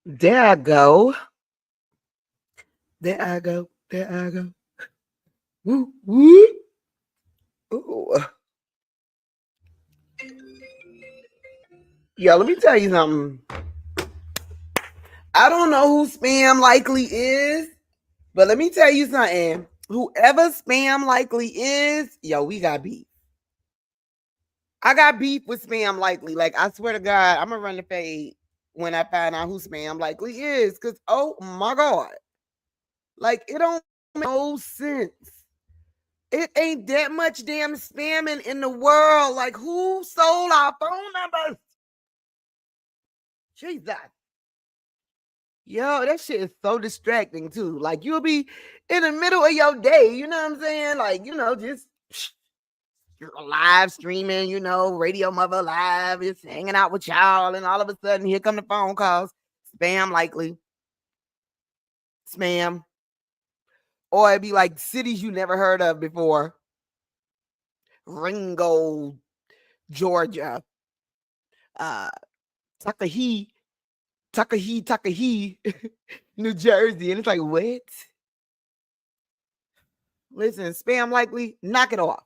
There I go. There I go. There I go. Woo, woo. Ooh. Yo, let me tell you something. I don't know who spam likely is, but let me tell you something. Whoever spam likely is, yo, we got beef. I got beef with spam likely. Like, I swear to God, I'm gonna run the fade when I find out who spam likely is. Cause oh my God. Like, it don't make no sense. It ain't that much damn spamming in the world. Like, who sold our phone numbers? Jesus. Yo, that shit is so distracting too. Like, you'll be in the middle of your day, you know what I'm saying? Like, just you're live streaming, Radio-MUVA live, it's hanging out with y'all, and all of a sudden, here come the phone calls. Spam likely. Spam. Or it'd be like cities you never heard of before. Ringo, Georgia. Tuckahee, New Jersey. And it's like, what? Listen, spam likely, knock it off.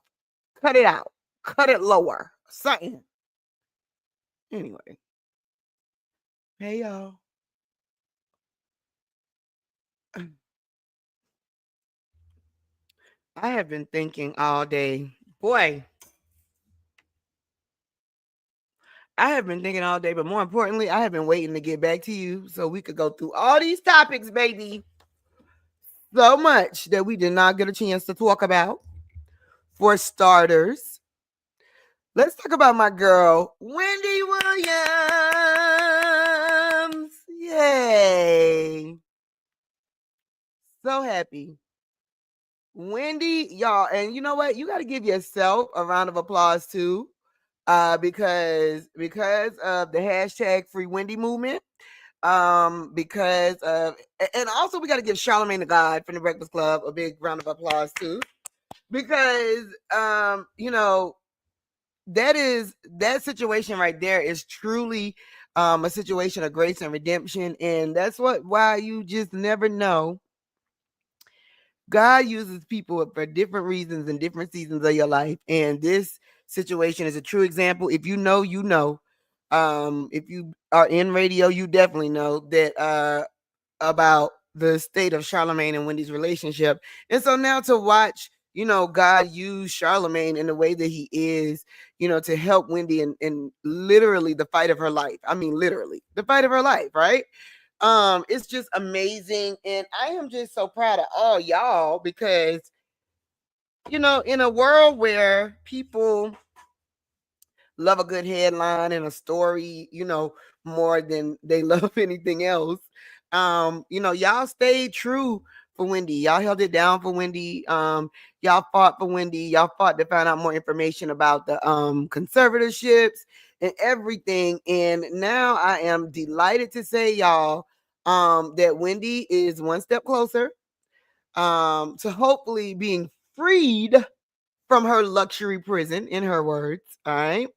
Cut it out. Cut it lower. Something. Anyway. Hey, y'all. I have been thinking all day. Boy. I have been thinking all day, but more importantly, I have been waiting to get back to you so we could go through all these topics, baby. So much that we did not get a chance to talk about. For starters, let's talk about my girl, Wendy Williams. Yay. So happy. Wendy, y'all, and you know what? You got to give yourself a round of applause too. Because of the hashtag Free Wendy movement, because of, and also we got to give Charlamagne the God from the Breakfast Club a big round of applause too, because that situation right there is truly a situation of grace and redemption, and that's why you just never know. God uses people for different reasons in different seasons of your life, and this situation is a true example. If you know, you know. If you are in radio, you definitely know that about the state of Charlamagne and Wendy's relationship. And so now to watch, God use Charlamagne in the way that he is, to help Wendy in literally the fight of her life. I mean, literally the fight of her life, right? It's just amazing, and I am just so proud of all y'all because in a world where people love a good headline and a story, more than they love anything else, y'all stayed true for Wendy. Y'all held it down for Wendy. Y'all fought for Wendy. Y'all fought to find out more information about the conservatorships and everything. And now I am delighted to say, y'all, that Wendy is one step closer to hopefully being freed from her luxury prison, in her words. All right.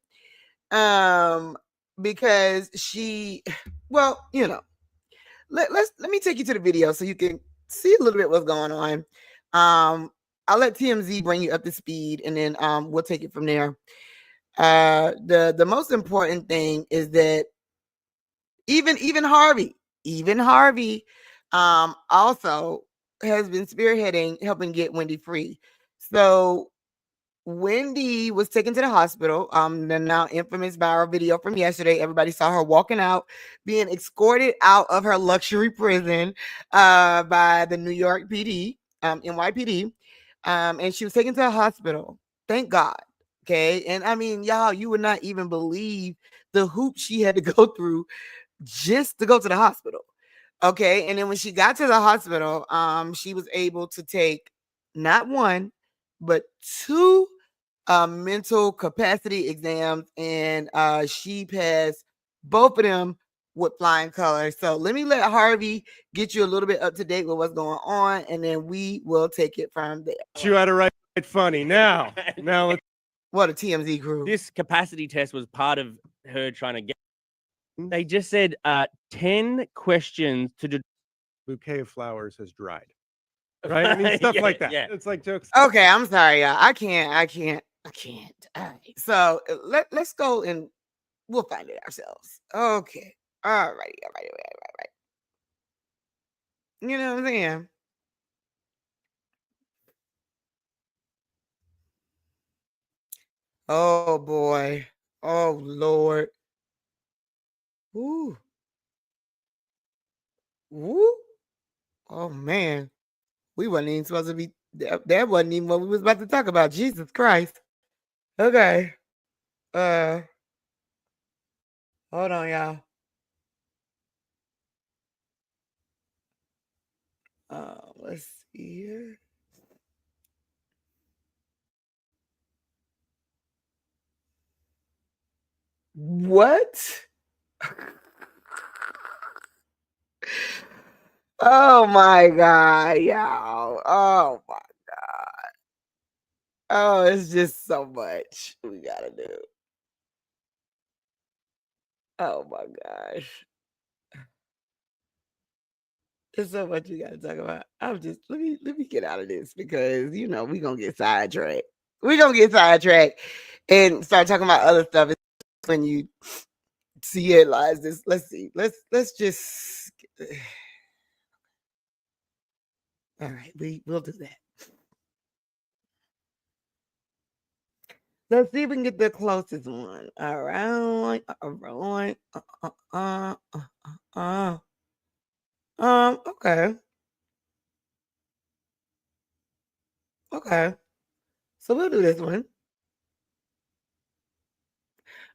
Because she, well, let me take you to the video so you can see a little bit what's going on. I'll let TMZ bring you up to speed, and then we'll take it from there. The most important thing is that even Harvey also has been spearheading helping get Wendy free. So Wendy was taken to the hospital. The now infamous viral video from yesterday. Everybody saw her walking out, being escorted out of her luxury prison by the New York PD, NYPD. And she was taken to the hospital. Thank God. Okay. And I mean, y'all, you would not even believe the hoops she had to go through just to go to the hospital. Okay. And then when she got to the hospital, she was able to take not one, but two mental capacity exams, and she passed both of them with flying colors. So let me let Harvey get you a little bit up to date with what's going on, and then we will take it from there. You had to write funny. Now let's. What a TMZ crew. This capacity test was part of her trying to get Hmm? They just said 10 questions to Bouquet of flowers has dried. Right? I mean, stuff yeah, like that. yeah. It's like jokes. Okay, I'm sorry, y'all. I can't. All right. So let's go and we'll find it ourselves. Okay. All righty. All right. You know what I'm saying? Oh boy. Oh Lord. Ooh. Woo. Oh man. We wasn't even supposed to be that wasn't even what we was about to talk about. Jesus Christ. Okay. Uh hold on, y'all. Let's see here. What? Oh my god, y'all. Oh my oh, it's just so much we gotta do. Oh my gosh. There's so much we gotta talk about. I'm just let me get out of this because you know we're gonna get sidetracked. We're gonna get sidetracked and start talking about other stuff. It's when you see headlines. This let's see. Let's just all right, we'll do that. Let's see if we can get the closest one. All right. All right. Okay. Okay. So we'll do this one.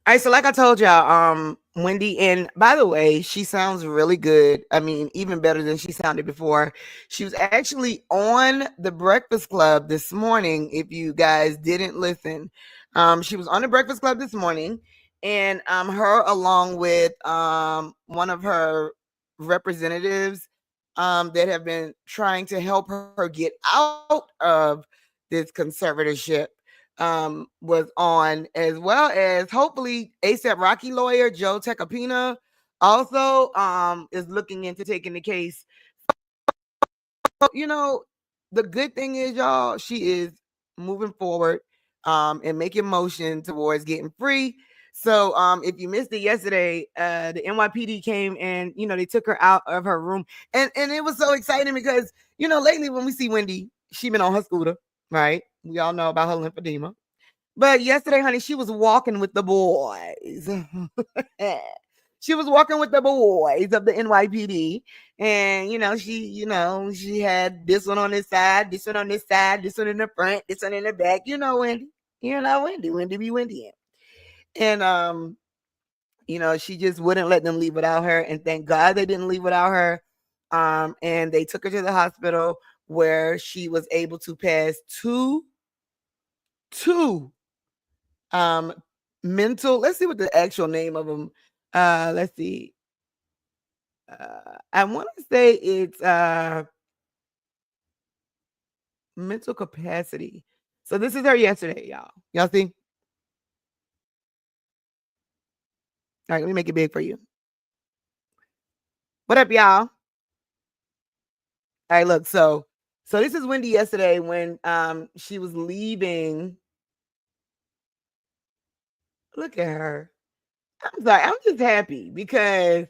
All right, so like I told y'all, Wendy, and by the way, she sounds really good. I mean, even better than she sounded before. She was actually on the Breakfast Club this morning. If you guys didn't listen, she was on the Breakfast Club this morning, and her along with one of her representatives that have been trying to help her get out of this conservatorship was on, as well as hopefully ASAP Rocky lawyer Joe Tecopina also is looking into taking the case. You know, the good thing is, y'all, she is moving forward and making motion towards getting free. So if you missed it yesterday, the NYPD came and they took her out of her room, and it was so exciting because lately when we see Wendy, she been on her scooter, right? We all know about her lymphedema. But yesterday, honey, she was walking with the boys. She was walking with the boys of the NYPD. And she had this one on this side, this one on this side, this one in the front, this one in the back. Wendy. Wendy be Wendy. And she just wouldn't let them leave without her. And thank God they didn't leave without her. And they took her to the hospital where she was able to pass two um mental, let's see what the actual name of them, let's see, I want to say it's mental capacity. So this is her yesterday, y'all see. All right, let me make it big for you. What up, y'all? All right, look, so this is Wendy yesterday when she was leaving. Look at her. I'm sorry, I'm just happy because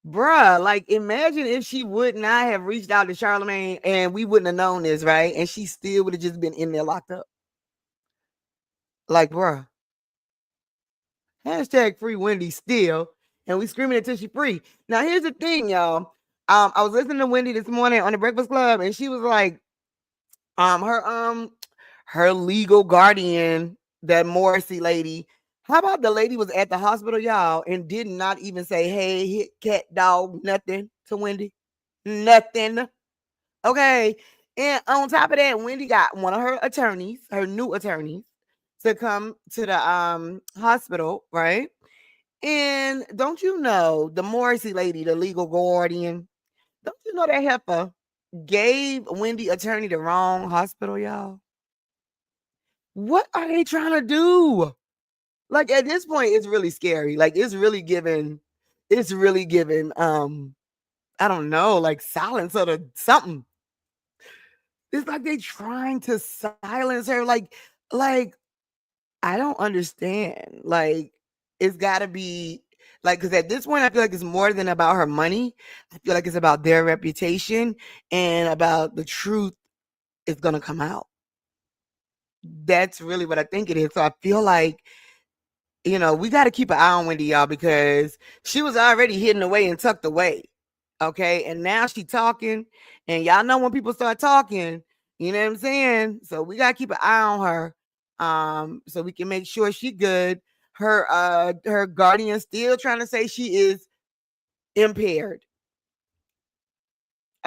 bruh, like imagine if she would not have reached out to Charlemagne and we wouldn't have known this, right? And she still would have just been in there locked up. Like, bruh, hashtag free Wendy still. And we screaming until she free. Now, here's the thing, y'all. I was listening to Wendy this morning on the Breakfast Club, and she was like, her legal guardian, that Morrissey lady. How about the lady was at the hospital, y'all, and did not even say, hey, hit cat dog, nothing to Wendy? Nothing. Okay. And on top of that, Wendy got one of her attorneys, her new attorneys, to come to the hospital, right? And don't you know the Morrissey lady, the legal guardian? Don't you know that heifer gave Wendy attorney the wrong hospital, y'all? What are they trying to do? Like at this point, it's really scary. Like it's really giving. it's really giving I don't know, like silence or something. It's like they trying to silence her. Like I don't understand. Like it's got to be like because at this point I feel like it's more than about her money. I feel like it's about their reputation and about the truth is gonna come out. That's really what I think it is. So I feel like we got to keep an eye on Wendy, y'all, because she was already hidden away and tucked away. Okay. And now she talking. And y'all know when people start talking, you know what I'm saying? So we got to keep an eye on her. So we can make sure she good. Her guardian still trying to say she is impaired.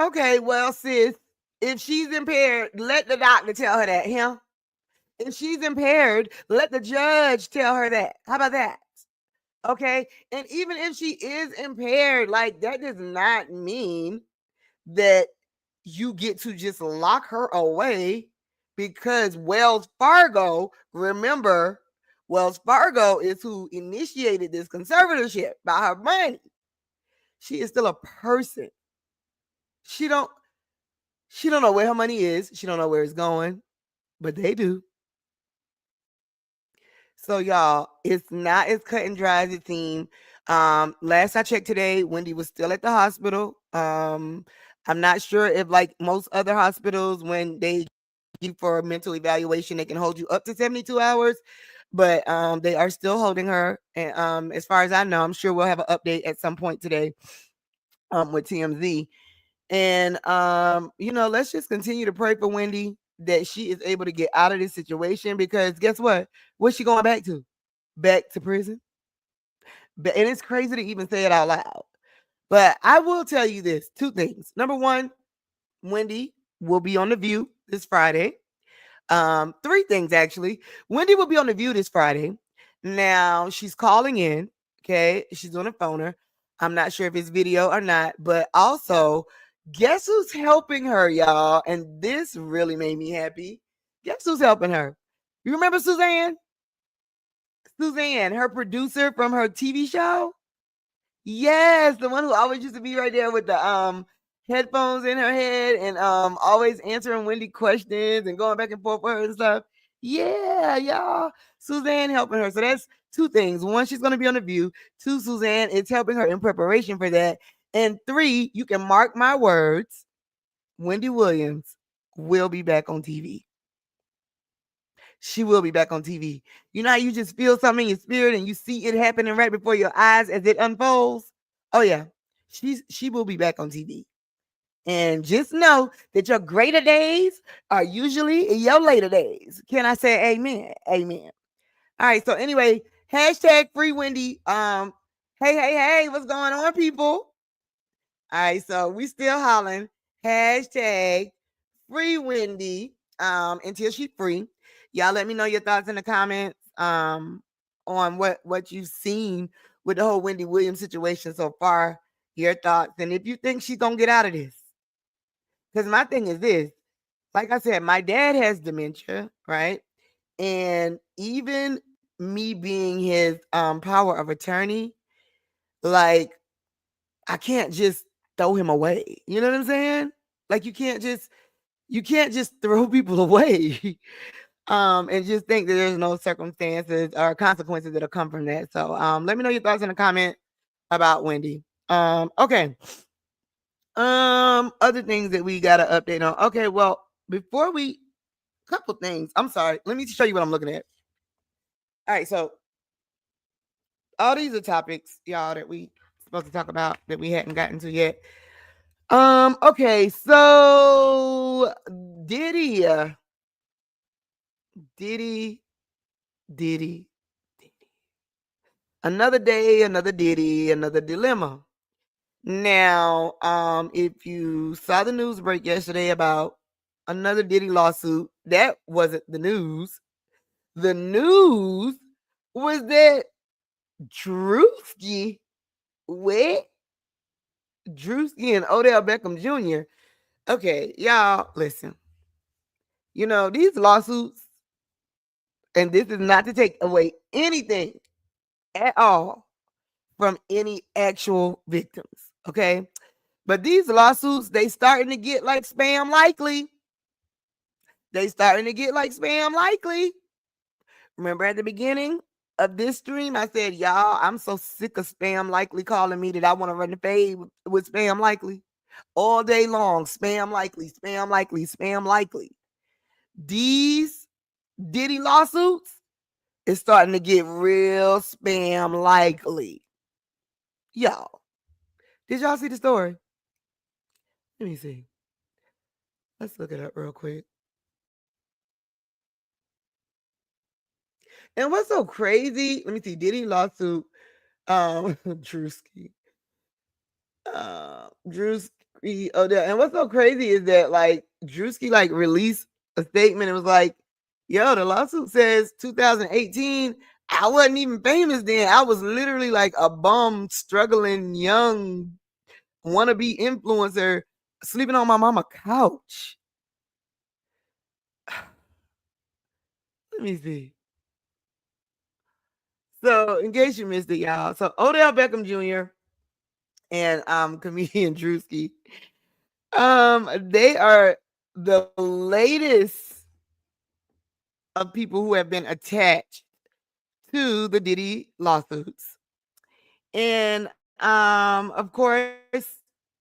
Okay, well, sis, if she's impaired, let the doctor tell her that, If she's impaired, let the judge tell her that. How about that? Okay. And even if she is impaired, like that does not mean that you get to just lock her away because Wells Fargo, remember, Wells Fargo is who initiated this conservatorship by her money. She is still a person. She don't know where her money is. She don't know where it's going, but they do. So y'all, it's not as cut and dry as it seemed. Last I checked today, Wendy was still at the hospital. I'm not sure if like most other hospitals, when they you for a mental evaluation, they can hold you up to 72 hours, but they are still holding her. And as far as I know, I'm sure we'll have an update at some point today with TMZ. And let's just continue to pray for Wendy that she is able to get out of this situation because guess what? What's she going back to? Back to prison? And it's crazy to even say it out loud. But I will tell you this, two things. Number one, Wendy will be on The View this Friday. Three things actually. Wendy will be on The View this Friday. Now she's calling in. Okay, she's on a phoner. I'm not sure if it's video or not, but also guess who's helping her, y'all? And this really made me happy. Guess who's helping her? You remember Suzanne? Suzanne, her producer from her TV show? Yes, the one who always used to be right there with the headphones in her head and always answering Wendy questions and going back and forth with her and stuff. Yeah, y'all. Suzanne helping her. So that's two things. One, she's going to be on The View. Two, Suzanne is helping her in preparation for that. And three, you can mark my words, Wendy Williams will be back on TV. She will be back on TV. You know how you just feel something in your spirit and you see it happening right before your eyes as it unfolds? Oh yeah. She will be back on TV. And just know that your greater days are usually your later days. Can I say amen? Amen. All right. So anyway, hashtag free Wendy. Hey, what's going on, people? All right, so we still hollering. Hashtag free Wendy. Until she's free. Y'all let me know your thoughts in the comments on what you've seen with the whole Wendy Williams situation so far. Your thoughts. And if you think she's gonna get out of this. Because my thing is this, like I said, my dad has dementia, right? And even me being his power of attorney, like I can't just throw him away. You know what I'm saying? Like you can't just throw people away. And just think that there's no circumstances or consequences that'll come from that. So let me know your thoughts in the comment about Wendy. Okay. Other things that we got to update on. Okay, well, before we couple things. I'm sorry. Let me show you what I'm looking at. All right, so all these are topics, y'all, that we supposed to talk about that we hadn't gotten to yet. Okay, so Diddy. Another day, another Diddy, another dilemma. Now, if you saw the news break yesterday about another Diddy lawsuit, that wasn't the news. The news was that Drewski and Odell Beckham Jr. Okay, y'all, listen. You know, these lawsuits, and this is not to take away anything at all from any actual victims. Okay. But these lawsuits, they starting to get like spam likely. They starting to get like spam likely. Remember at the beginning of this stream, I said, y'all, I'm so sick of spam likely calling me that I want to run the fade with spam likely all day long. Spam likely, spam likely, spam likely. These Diddy lawsuits is starting to get real spam likely. Y'all, did y'all see the story? Let me see. Let's look it up real quick. And what's so crazy? Let me see. Diddy lawsuit. Drewski. Drewski. Oh, yeah. And what's so crazy is that like Drewski like released a statement. It was like, yo, the lawsuit says 2018. I wasn't even famous then. I was literally like a bum, struggling, young, wannabe influencer, sleeping on my mama couch. Let me see. So, in case you missed it, y'all. So, Odell Beckham Jr. and comedian Drewski, they are the latest of people who have been attached to the Diddy lawsuits. And of course,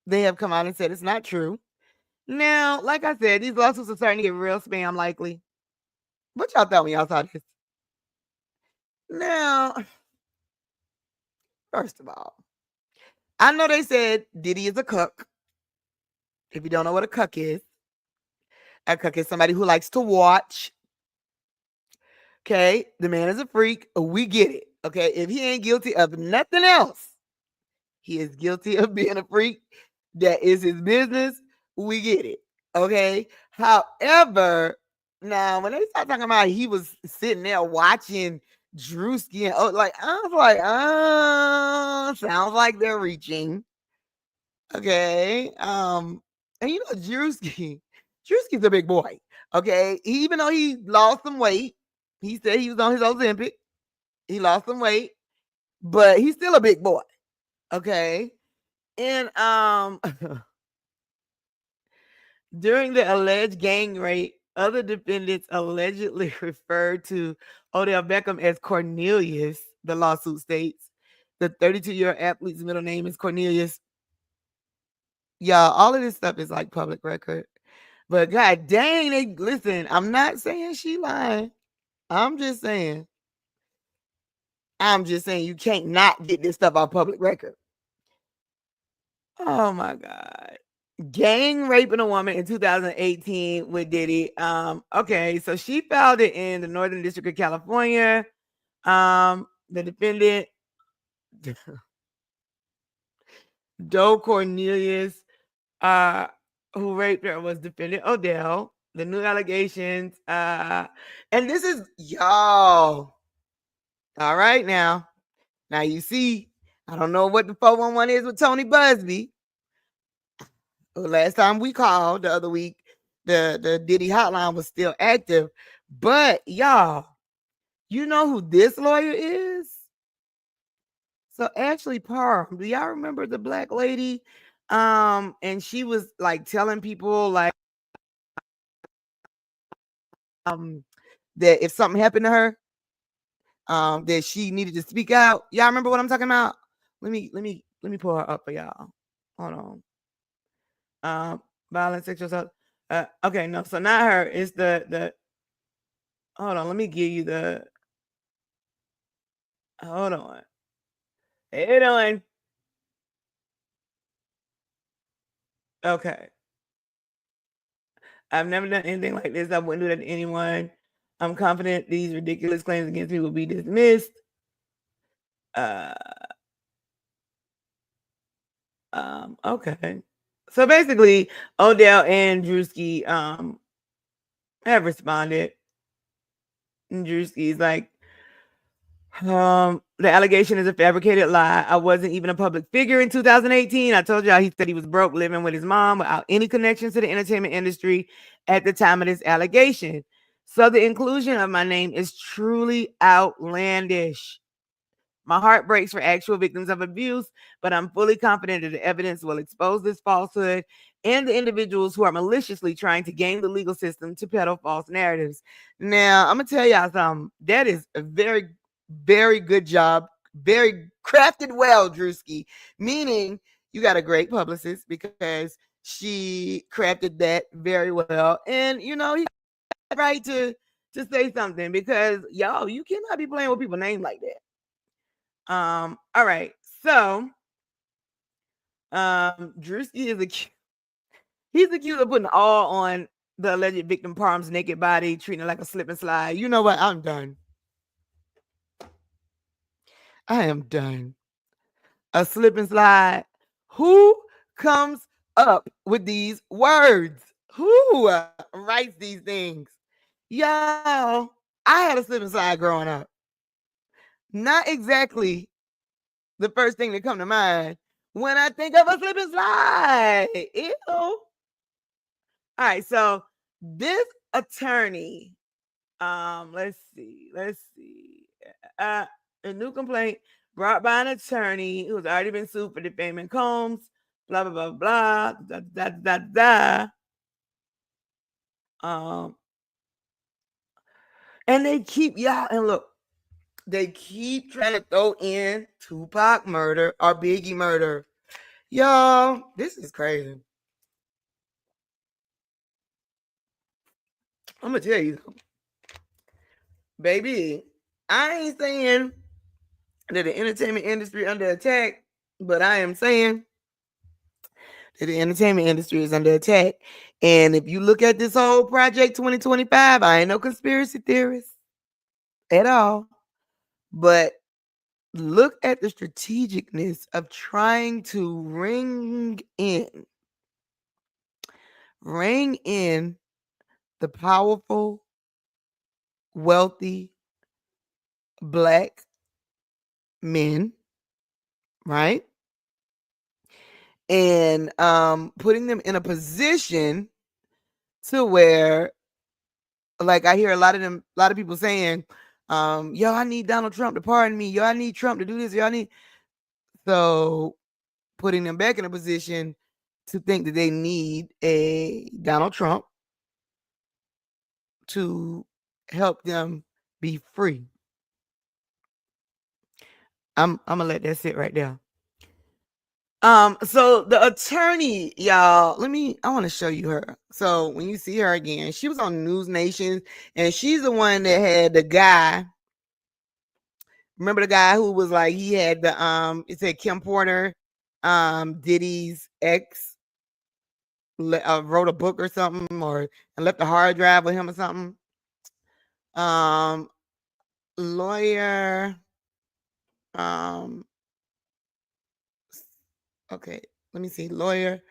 they have come out and said it's not true. Now, like I said, these lawsuits are starting to get real spam likely. What y'all thought when y'all saw this? Now, first of all, I know they said Diddy is a cuck. If you don't know what a cuck is somebody who likes to watch. Okay, the man is a freak. We get it. Okay, if he ain't guilty of nothing else, he is guilty of being a freak. That is his business. We get it. Okay. However, now when they start talking about he was sitting there watching Drewski, and like I was like, sounds like they're reaching. Okay. And you know, Drewski's a big boy. Okay. Even though he lost some weight, he said he was on his Ozempic. He lost some weight, but he's still a big boy. Okay. And during the alleged gang rape, other defendants allegedly referred to Odell Beckham as Cornelius, the lawsuit states. The 32-year-old athlete's middle name is Cornelius. Y'all, all of this stuff is like public record. But god dang, listen, I'm not saying she lying. I'm just saying you can't not get this stuff on public record. Oh my God. Gang raping a woman in 2018 with Diddy. Okay, so she filed it in the Northern District of California. The defendant, Doe Cornelius, who raped her, was defendant Odell. The new allegations, and this is y'all. All right, now you see, I don't know what the 411 is with Tony Busby. Last time we called the other week, the Diddy hotline was still active. But y'all, you know who this lawyer is? So Ashley Parham, do y'all remember the black lady? And she was like telling people like that if something happened to her, that she needed to speak out. Y'all remember what I'm talking about? Let me pull her up for y'all. Hold on. Violence, sexual assault. Okay, no, so not her. It's the hold on, let me give you the hold on. Hold on. Okay. I've never done anything like this. I wouldn't do that to anyone. I'm confident these ridiculous claims against me will be dismissed. Okay. So basically, Odell and Drewski have responded. And Drewski's like, the allegation is a fabricated lie. I wasn't even a public figure in 2018. I told y'all he said he was broke, living with his mom without any connections to the entertainment industry at the time of this allegation. So the inclusion of my name is truly outlandish. My heart breaks for actual victims of abuse, but I'm fully confident that the evidence will expose this falsehood and the individuals who are maliciously trying to game the legal system to peddle false narratives. Now, I'm going to tell y'all something. That is a very, very good job. Very crafted well, Drewski. Meaning you got a great publicist because she crafted that very well. And, you know, he got the right to say something because, y'all, you cannot be playing with people's names like that. All right. So, Drewski is he's accused of putting all on the alleged victim Parham's naked body, treating it like a slip and slide. You know what? I'm done. I am done. A slip and slide. Who comes up with these words? Who writes these things? Y'all, I had a slip and slide growing up. Not exactly the first thing that come to mind when I think of a slip and slide. Ew. All right, so this attorney, let's see. A new complaint brought by an attorney who's already been sued for defaming Combs, blah blah blah blah. And they keep y'all and look, they keep trying to throw in Tupac murder or Biggie murder. Y'all, this is crazy. I'm gonna tell you, baby, I ain't saying that the entertainment industry under attack, but I am saying that the entertainment industry is under attack. And if you look at this whole project 2025, I ain't no conspiracy theorist at all. But look at the strategicness of trying to ring in the powerful, wealthy Black men, right? And putting them in a position to where, like, I hear a lot of people saying, yo, I need Donald Trump to pardon me. Yo, I need Trump to do this. Yo, I need. So putting them back in a position to think that they need a Donald Trump to help them be free. I'm gonna let that sit right there. So the attorney, y'all, I want to show you her. So when you see her again, she was on News Nation, and she's the one that had the guy. Remember the guy who was like, he had the it said Kim Porter, Diddy's ex, wrote a book or something, and left a hard drive with him or something. Lawyer, okay, let me see. Lawyer,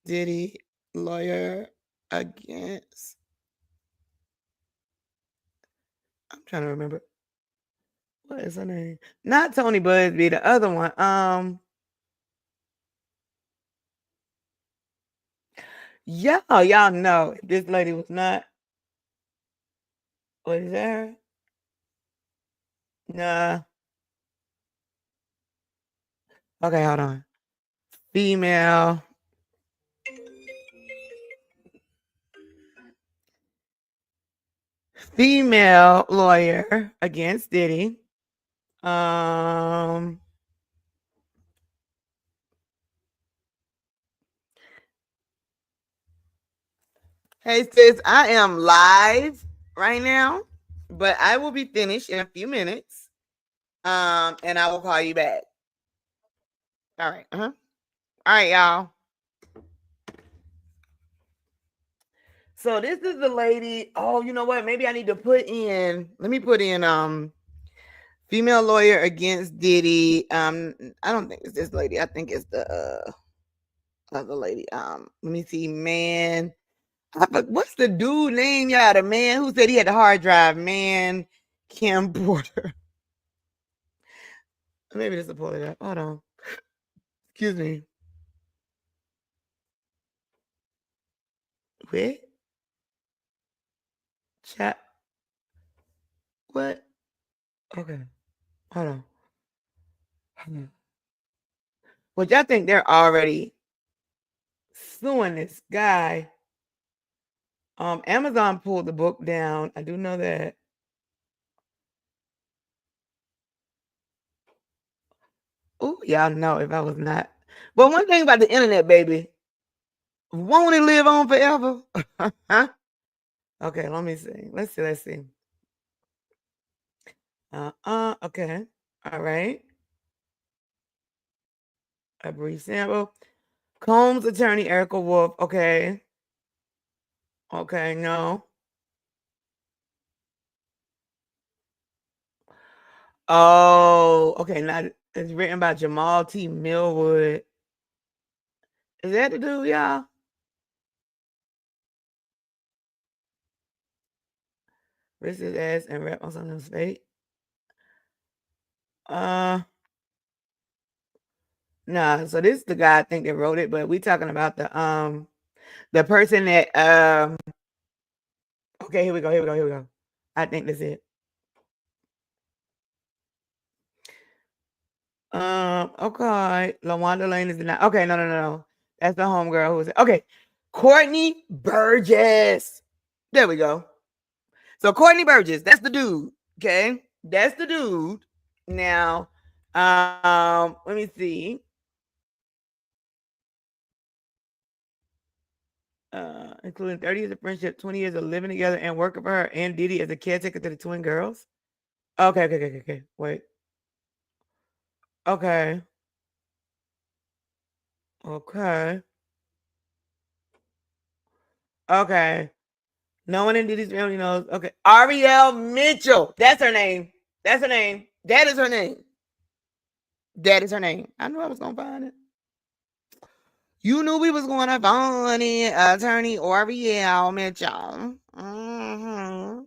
Diddy, lawyer against. I'm trying to remember. What is her name? Not Tony Busby, the other one. Y'all know if this lady was not. What is that her? Nah. Okay, hold on. Female lawyer against Diddy. Hey sis, I am live right now, but I will be finished in a few minutes. And I will call you back. All right. All right, y'all. So this is the lady. Oh, you know what? Maybe I need to let me put in female lawyer against Diddy. I don't think it's this lady. I think it's the other lady. Let me see, man. What's the dude name? Yeah, the man who said he had the hard drive, man. Kim Porter. Maybe this will pull it up. Hold on. Excuse me. Wait. Chat. What? Okay. Hold on. Which I think they're already suing this guy. Amazon pulled the book down. I do know that. Oh, y'all know if I was not. But one thing about the internet, baby, won't it live on forever? Okay, let me see. Let's see. Okay. All right. A brief sample. Combs attorney Erica Wolf. Okay. Okay, no. Oh, okay. Now it's written by Jamal T. Millwood. Is that the dude, y'all? Risk his ass and rap on something's fate. Nah, so this is the guy I think that wrote it, but we talking about the person that okay, here we go. I think that's it. Okay. LaWanda Lane is not okay, no. That's the homegirl who was okay. Courtney Burgess. There we go. So Courtney Burgess, that's the dude. Okay, that's the dude. Now, let me see. Including 30 years of friendship, 20 years of living together and working for her and Diddy as a caretaker to the twin girls. Okay. Wait. Okay. No one in Diddy's family knows. Okay. Ariel Mitchell. That's her name. That is her name. I knew I was going to find it. You knew we was going to find it. Attorney Ariel Mitchell. Mm-hmm.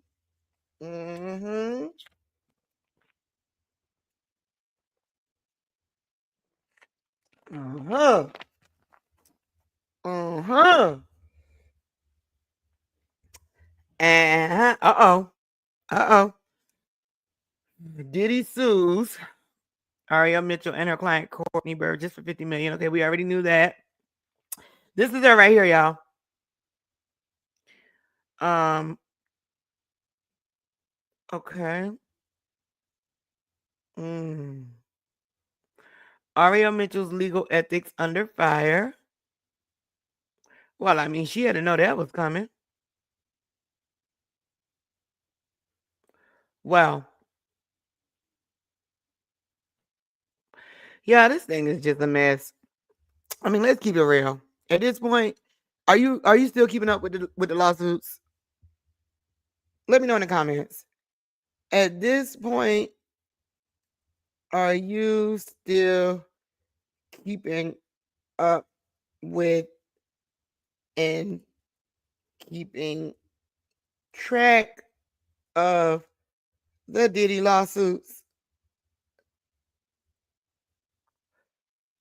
Uh-oh. Diddy sues Ariel Mitchell and her client Courtney Burgess for $50 million. Okay, we already knew that. This is her right here, y'all. Okay. Ariel Mitchell's legal ethics under fire. Well, I mean, she had to know that was coming. Well, yeah, this thing is just a mess. I mean, let's keep it real. At this point, are you still keeping up with the lawsuits? Let me know in the comments. At this point, are you still keeping up with and keeping track of the Diddy lawsuits?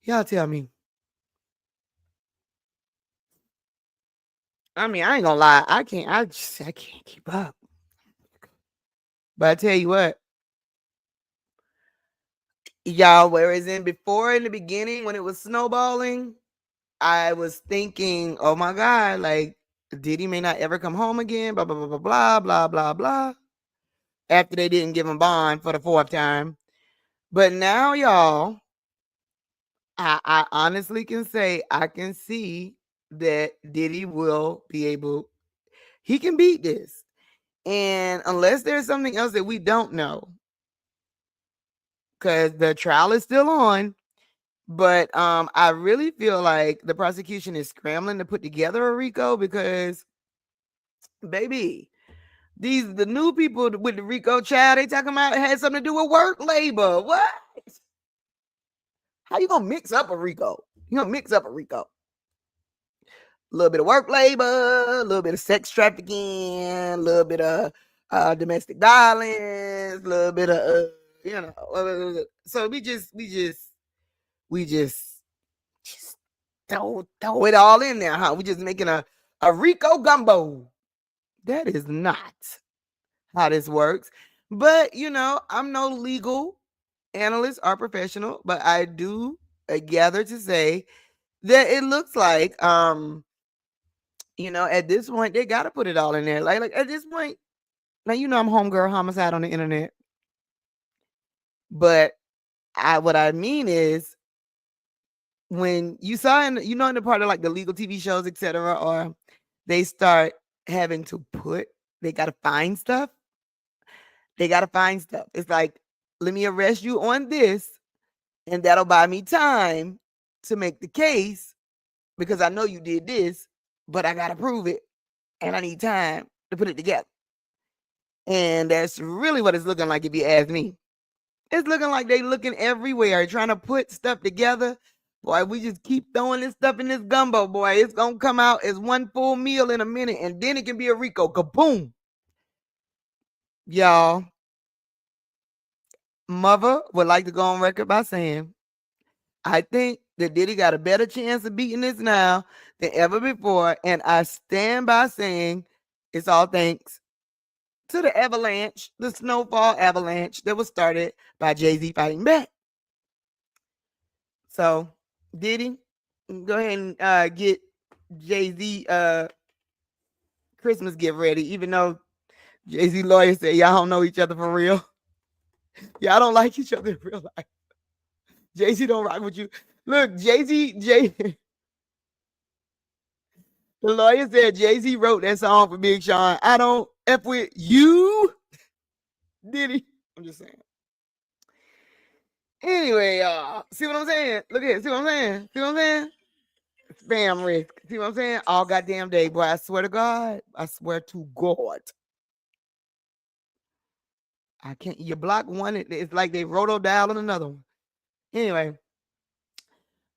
Y'all tell me. I mean, I ain't gonna lie. I can't keep up. But I tell you what, y'all, whereas in the beginning, when it was snowballing, I was thinking, oh my God, like Diddy may not ever come home again, blah, blah, blah, blah, blah, blah, blah. After they didn't give him bond for the 4th time. But now, y'all, I honestly can say I can see that Diddy will be able, he can beat this. And unless there's something else that we don't know, because the trial is still on, but I really feel like the prosecution is scrambling to put together a RICO because, baby, the new people with the RICO child, they talking about it had something to do with work labor. What? How you gonna mix up a RICO? You gonna mix up a RICO? A little bit of work labor, a little bit of sex trafficking, a little bit of domestic violence, a little bit of so we just throw it all in there, huh? We just making a RICO gumbo. That is not how this works. But I'm no legal analysts are professional, but I do gather to say that it looks like at this point they gotta put it all in there. Like at this point, now I'm homegirl homicide on the internet. But what I mean is when you saw in the part of like the legal TV shows, etc., or they start having to they gotta find stuff. They gotta find stuff. It's like, let me arrest you on this, and that'll buy me time to make the case because I know you did this, but I gotta prove it, and I need time to put it together. And that's really what it's looking like if you ask me. It's looking like they looking everywhere, trying to put stuff together. Boy, we just keep throwing this stuff in this gumbo, boy. It's going to come out as one full meal in a minute, and then it can be a Rico. Kaboom. Y'all, mother would like to go on record by saying, I think that Diddy got a better chance of beating this now than ever before, and I stand by saying it's all thanks to the avalanche, the snowfall avalanche that was started by Jay-Z fighting back. So, Diddy, go ahead and get Jay-Z Christmas gift ready, even though Jay-Z lawyer said y'all don't know each other for real. Y'all don't like each other in real life. Jay-Z don't rock with you. Look, the lawyer said Jay-Z wrote that song for Big Sean. I don't F with you. Diddy. I'm just saying. Anyway, see what I'm saying? Look at it. See what I'm saying? See what I'm saying? Spam risk. See what I'm saying? All goddamn day, boy. I swear to God. I swear to God. I can't. You block one. It's like they roto-dial on another one. Anyway.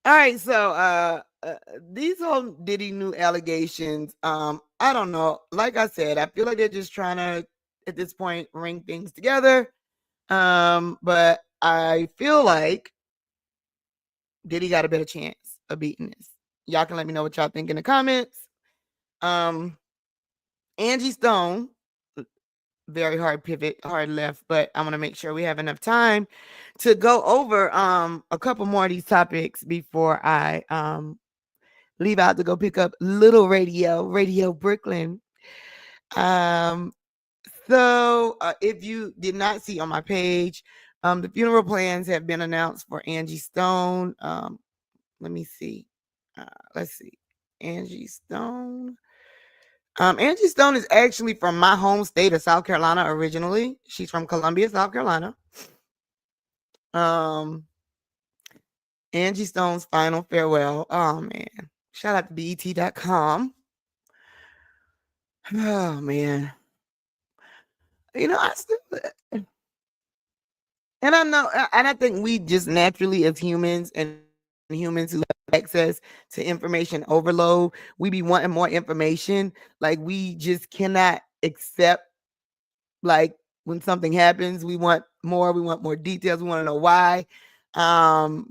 All right. So, these whole Diddy new allegations. I don't know. Like I said, I feel like they're just trying to, at this point, ring things together. But I feel like Diddy got a better chance of beating this. Y'all can let me know what y'all think in the comments. Angie Stone, very hard pivot, hard left, but I want to make sure we have enough time to go over a couple more of these topics before I leave out to go pick up Little Radio Brooklyn. So if you did not see on my page, the funeral plans have been announced for Angie Stone. Let me see. Let's see. Angie Stone. Angie Stone is actually from my home state of South Carolina originally. She's from Columbia, South Carolina. Angie Stone's final farewell. Oh, man. Shout out to BET.com. Oh, man. I still... And I know, and I think we just naturally as humans and humans who have access to information overload, we be wanting more information. Like we just cannot accept, like when something happens, we want more details. We want to know why, and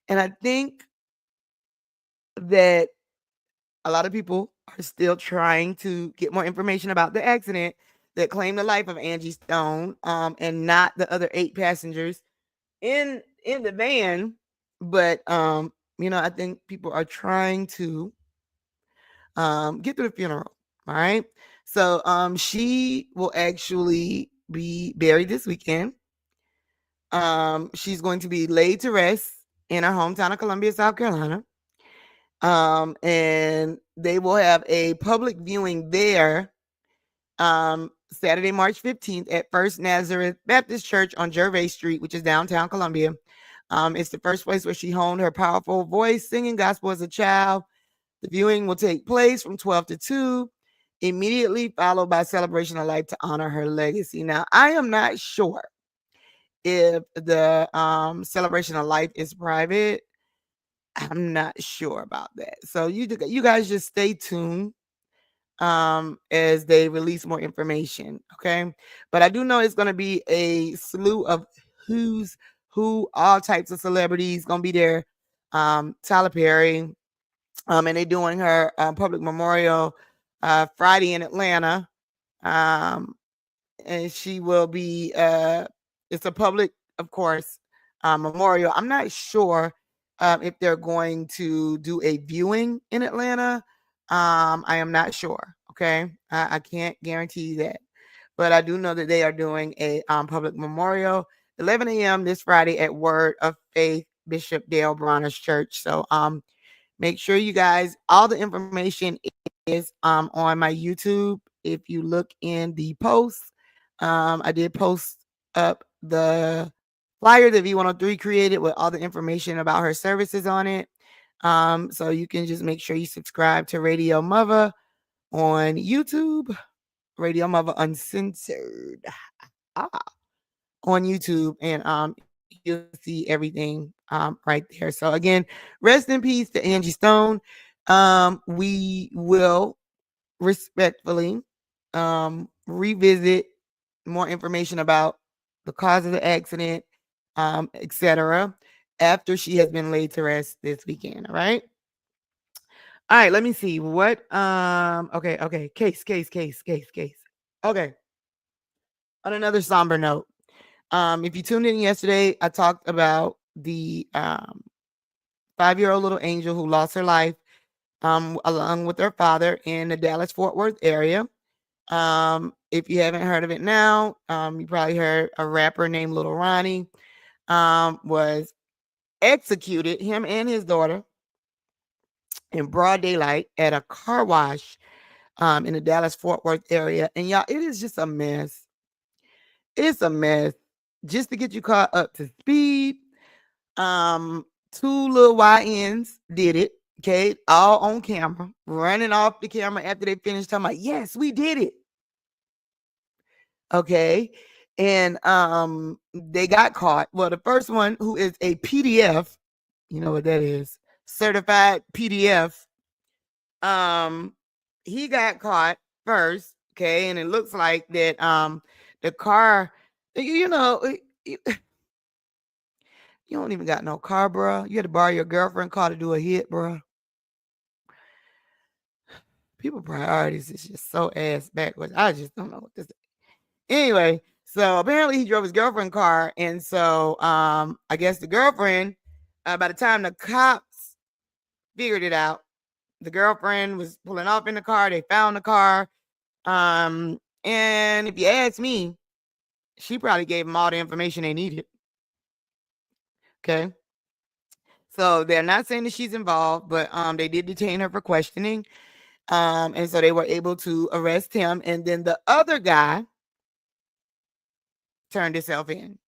I think that a lot of people are still trying to get more information about the accident that claimed the life of Angie Stone, and not the other 8 passengers in the van. But I think people are trying to get through the funeral. All right. So she will actually be buried this weekend. She's going to be laid to rest in her hometown of Columbia, South Carolina. And they will have a public viewing there Saturday, March 15th at First Nazareth Baptist Church on Gervais Street, which is downtown Columbia. It's the first place where she honed her powerful voice, singing gospel as a child. The viewing will take place from 12 to 2, immediately followed by celebration of life to honor her legacy. Now, I am not sure if the celebration of life is private. I'm not sure about that. So you guys just stay tuned as they release more information. Okay. But I do know it's going to be a slew of who's who, all types of celebrities going to be there. Tyler Perry, and they're doing her public memorial Friday in Atlanta. And she will be, it's a public of course, memorial. I'm not sure if they're going to do a viewing in Atlanta. I am not sure. Okay, I can't guarantee that, but I do know that they are doing a public memorial 11 a.m. this Friday at Word of Faith Bishop Dale Bronner's Church. So make sure you guys, all the information is on my YouTube. If you look in the post, I did post up the flyer that V103 created with all the information about her services on it. So you can just make sure you subscribe to Radio-MUVA on YouTube, Radio-MUVA Uncensored on YouTube, and you'll see everything right there. So again, rest in peace to Angie Stone. We will respectfully revisit more information about the cause of the accident, etc., after she has been laid to rest this weekend. All right. Let me see what okay. Case. Okay. On another somber note, if you tuned in yesterday, I talked about the 5-year-old little angel who lost her life along with her father in the Dallas-Fort Worth area. If you haven't heard of it now, you probably heard a rapper named Little Ronnie was executed, him and his daughter, in broad daylight at a car wash in the Dallas-Fort Worth area. And y'all, it is just a mess. It's a mess. Just to get you caught up to speed, 2 little YNs did it. Okay, all on camera, running off the camera after they finished talking about, yes, we did it. Okay, and they got caught. Well, the first one, who is a PDF, you know what that is, certified PDF, he got caught first. Okay, and it looks like that the car, you don't even got no car, bro. You had to borrow your girlfriend's car to do a hit, bro. People priorities is just so ass backwards. I just don't know what this is. Anyway, so apparently he drove his girlfriend's car, and so I guess the girlfriend, by the time the cops figured it out, the girlfriend was pulling off in the car. They found the car, and if you ask me, she probably gave them all the information they needed. Okay, so they're not saying that she's involved, but they did detain her for questioning. And so they were able to arrest him. And then the other guy turned himself in,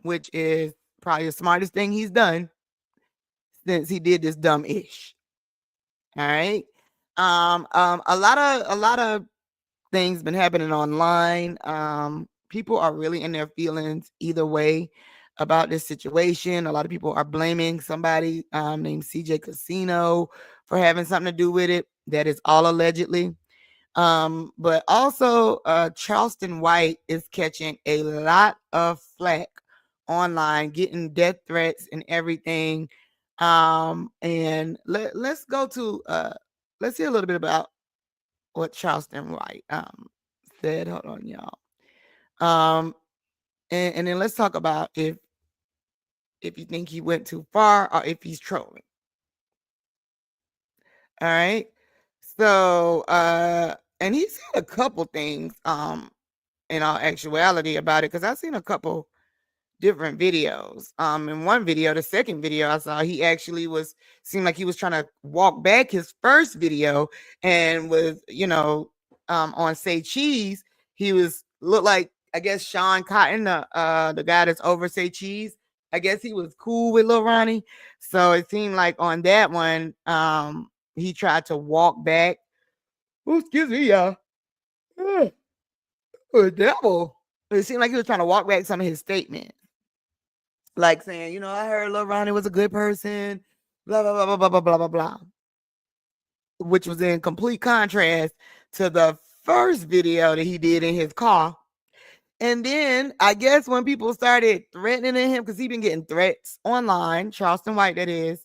which is probably the smartest thing he's done since he did this dumb ish. All right. A lot of things been happening online. People are really in their feelings either way about this situation. A lot of people are blaming somebody named CJ Casino for having something to do with it. That is all allegedly. But also Charleston White is catching a lot of flack online, getting death threats and everything. And let's go to let's hear a little bit about what Charleston White said. Hold on, y'all. And then let's talk about if you think he went too far or if he's trolling. All right. So and he said a couple things in all actuality about it, because I've seen a couple different videos. In one video, the second video I saw, he actually seemed like he was trying to walk back his first video, and was, on Say Cheese, he looked like, I guess, Sean Cotton, the guy that's over Say Cheese. I guess he was cool with Lil Ronnie. So it seemed like on that one, he tried to walk back. Oh, excuse me, y'all. The devil. It seemed like he was trying to walk back some of his statements. Like saying, I heard Lil Ronnie was a good person, blah, blah, blah, blah, blah, blah, blah, blah. Which was in complete contrast to the first video that he did in his car. And then I guess when people started threatening him, because he's been getting threats online, Charleston White, that is,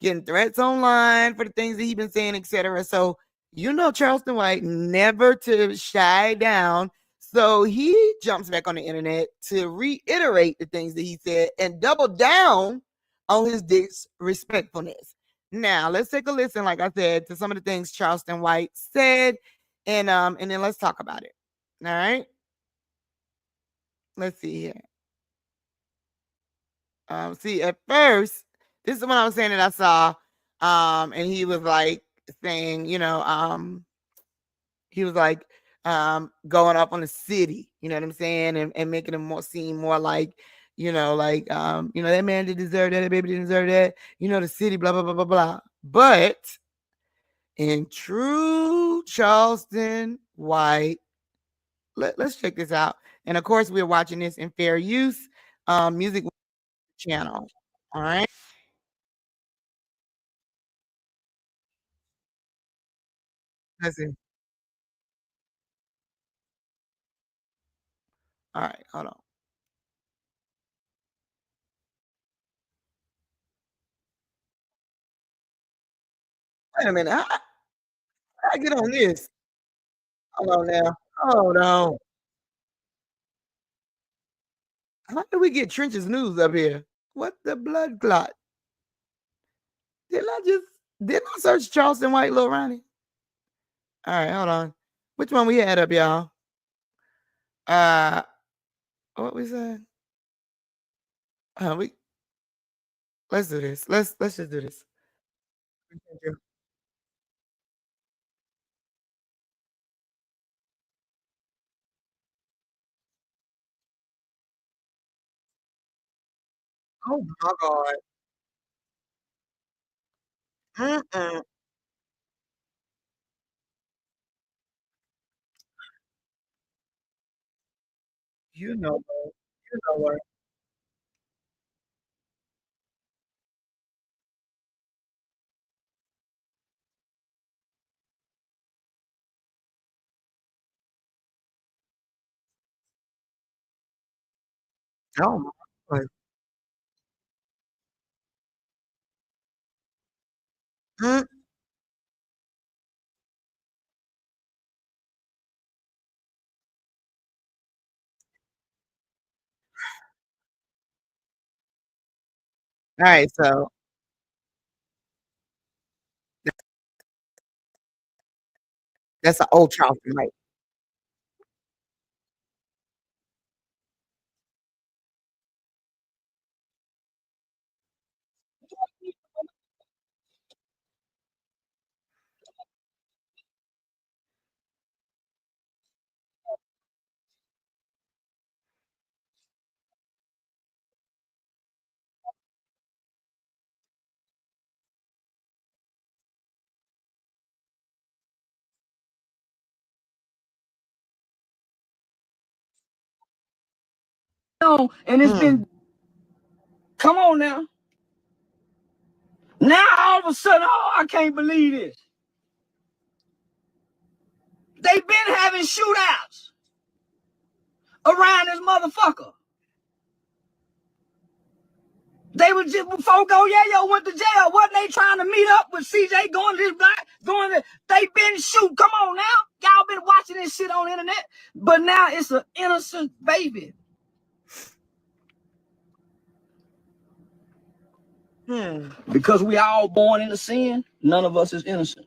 getting threats online for the things that he's been saying, etc. So, Charleston White never to shy down. So he jumps back on the internet to reiterate the things that he said and double down on his disrespectfulness. Now let's take a listen, like I said, to some of the things Charleston White said, and then let's talk about it. All right. Let's see here. See, at first, this is what I was saying that I saw. And he was like saying, he was like going up on the city, you know what I'm saying, and making him seem more like, that man didn't deserve that, that baby didn't deserve that, the city, blah, blah, blah, blah, blah. But in true Charleston White, let's check this out. And of course, we're watching this in Fair Use Music channel. All right. Let's see. All right, hold on. Wait a minute. How I get on this? Hold on now. Hold on. How did we get Trenches News up here? What the blood clot? Didn't I search Charleston White, Lil Ronnie? All right, hold on. Which one we had up, y'all? What we said? We let's do this. Let's just do this. Oh my God. Mm-mm. You know what? You know what? Oh my God. Mm. All right, so that's an old Charleston White. And it's been, come on now. Now all of a sudden, oh, I can't believe this. They've been having shootouts around this motherfucker. They were just before Go Yayo went to jail. Wasn't they trying to meet up with CJ going to this black, going to, they been shooting. Come on now. Y'all been watching this shit on the internet. But now it's an innocent baby. Because we all born into sin, none of us is innocent.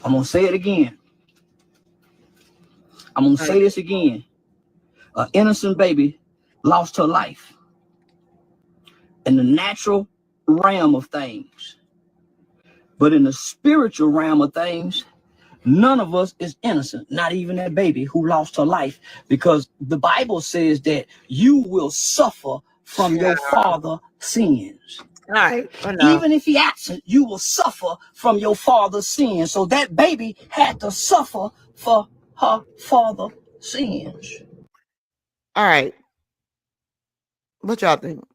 I'm gonna say it again. I'm gonna say this again. An innocent baby lost her life in the natural realm of things. But in the spiritual realm of things, none of us is innocent, not even that baby who lost her life, because the Bible says that you will suffer from your father's sins. Right. Even if he absent, you will suffer from your father's sins. So that baby had to suffer for her father's sins. All right. What y'all think?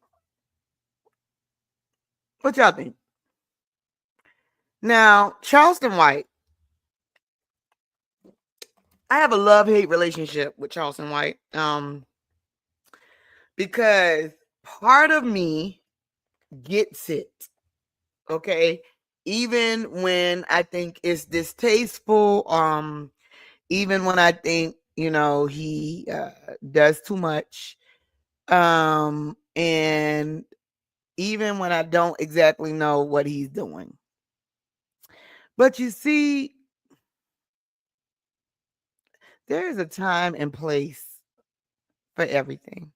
What y'all think? Now, Charleston White, I have a love-hate relationship with Charleston White. Because part of me gets it. Okay. Even when I think it's distasteful, even when I think, he does too much. And even when I don't exactly know what he's doing. But you see, there is a time and place for everything.